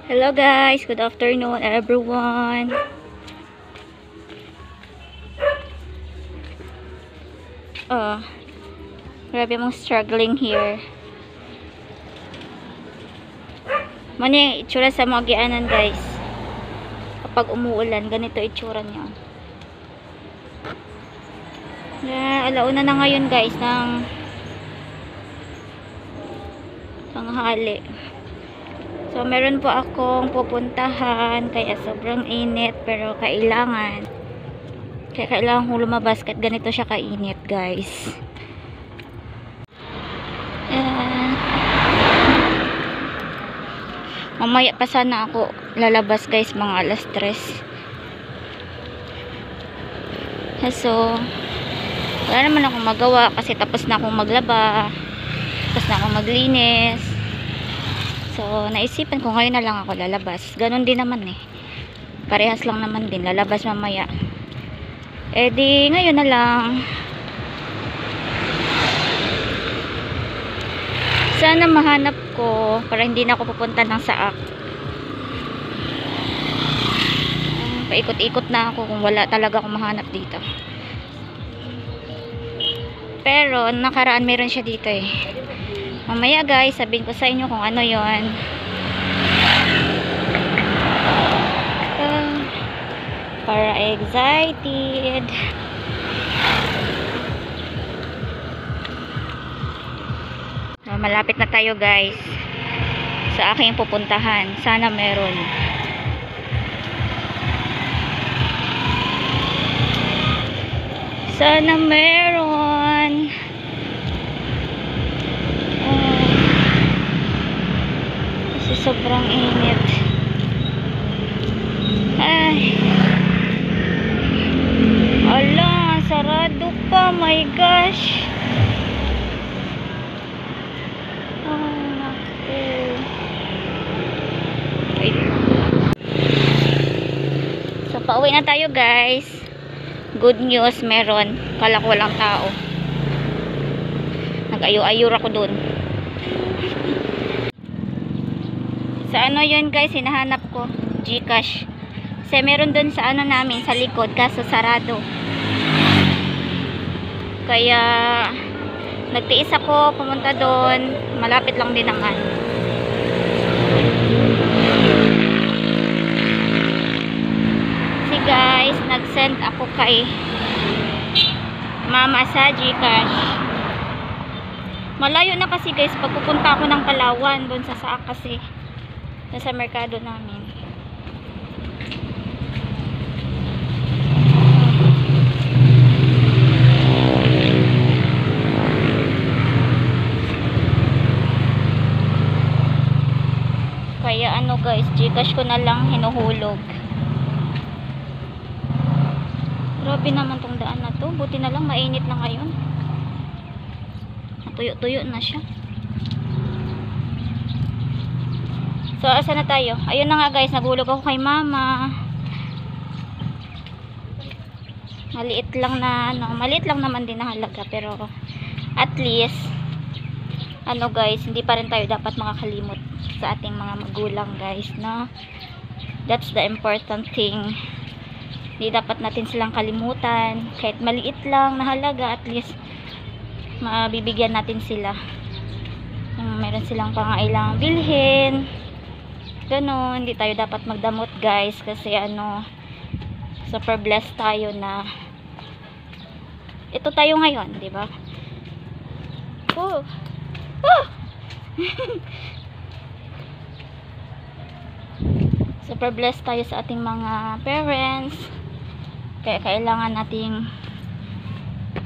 Hello guys, good afternoon everyone. Oh, grabe mong struggling here. Mano yung itsura sa mga gianan guys. Kapag umuulan, ganito itsura niya. Alauna na ngayon guys ng tanghali. So meron po akong pupuntahan kaya sobrang init pero kailangan kong lumabas kahit ganito siya kainit guys. Mamaya pa sana ako lalabas guys, mga alas 3. So wala naman akong magawa kasi tapos na akong maglaba, tapos na akong maglinis. So naisipan ko ngayon na lang ako lalabas. Ganon din naman eh, parehas lang naman din, lalabas mamaya. Di ngayon na lang. Sana mahanap ko para hindi na ako pupunta ng Saak. Paikot-ikot na ako kung wala talaga akong mahanap dito. Pero nakaraan meron siya dito eh. Mamaya guys, sabihin ko sa inyo kung ano yon. Para excited. Malapit na tayo guys sa aking pupuntahan. Sana meron. Sana meron. Kasi sobrang init. Ay. Ala, sarado pa. My gosh. So pauwi na tayo guys. Good news, meron. Kala ko walang tao. Nag-ayo-ayur ako dun. Sa ano yun guys, hinahanap ko GCash. Kasi meron dun sa ano namin, sa likod, kaso sarado. Kaya nagtiis ako pumunta dun. Malapit lang din naman. Guys, nag-send ako kay mama sa GCash. Malayo na kasi guys pag pupunta ako ng Palawan doon sa Saak kasi sa merkado namin. Kaya ano guys, GCash ko na lang hinuhulog. Grabe naman tong daan na to. Buti na lang mainit na ngayon. Natuyo-tuyo na siya. So, asa na tayo? Ayun na nga guys, nagulog ako kay mama. Maliit lang na, maliit lang naman din na halaga. Pero, at least, ano guys, hindi pa rin tayo dapat makakalimot sa ating mga magulang guys, no? That's the important thing. Hindi dapat natin silang kalimutan. Kahit maliit lang na halaga, at least mabibigyan natin sila. Kung meron silang pangailangang bilhin. Ganon, hindi tayo dapat magdamot guys. Kasi ano, super blessed tayo na ito tayo ngayon, di ba? Oh! Oh! Super blessed tayo sa ating mga parents. Kaya kailangan nating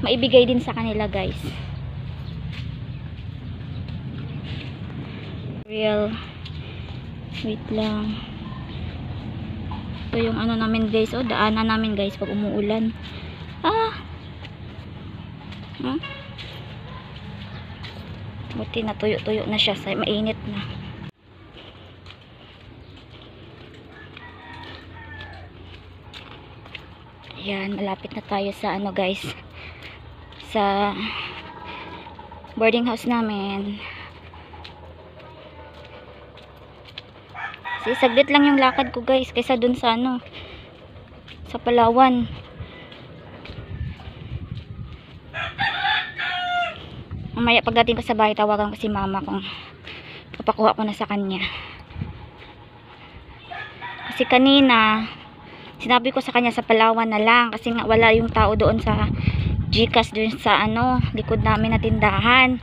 maibigay din sa kanila guys. Real. Wait lang. Ito yung ano namin guys. O, daanan namin guys pag umuulan. Buti na tuyo-tuyo na siya. Mainit na. Yan, malapit na tayo sa ano guys, sa boarding house namin. Kasi saglit lang yung lakad ko guys, kaysa dun sa ano, sa Palawan. Mamaya pagdating ko sa bahay, tawagan ko si mama kung papakuha ko na sa kanya. Kasi kanina sinabi ko sa kanya sa Palawan na lang, kasi nga wala yung tao doon sa GCash, doon sa ano, likod namin na tindahan.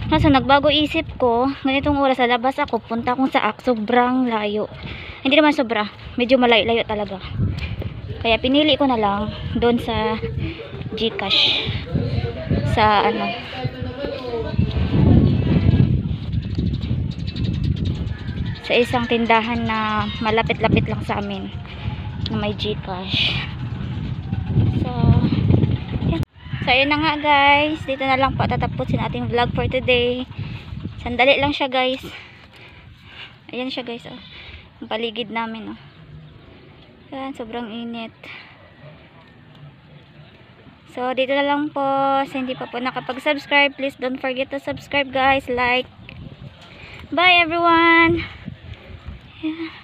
Kaso nagbago isip ko, ganitong oras sa labas ako, punta akong sa sobrang layo. Hindi naman sobra, medyo malayo-layo talaga. Kaya pinili ko na lang doon sa GCash, sa ano, sa isang tindahan na malapit-lapit lang sa amin na may GCash. So ayun na nga guys, dito na lang po tatapusin ating vlog for today. Sandali lang siya guys. Ayan siya guys, oh. Ang paligid namin, oh. Ayan, sobrang init. So dito na lang po. Sa hindi pa po nakapag-subscribe, please don't forget to subscribe guys, like. Bye everyone. Yeah.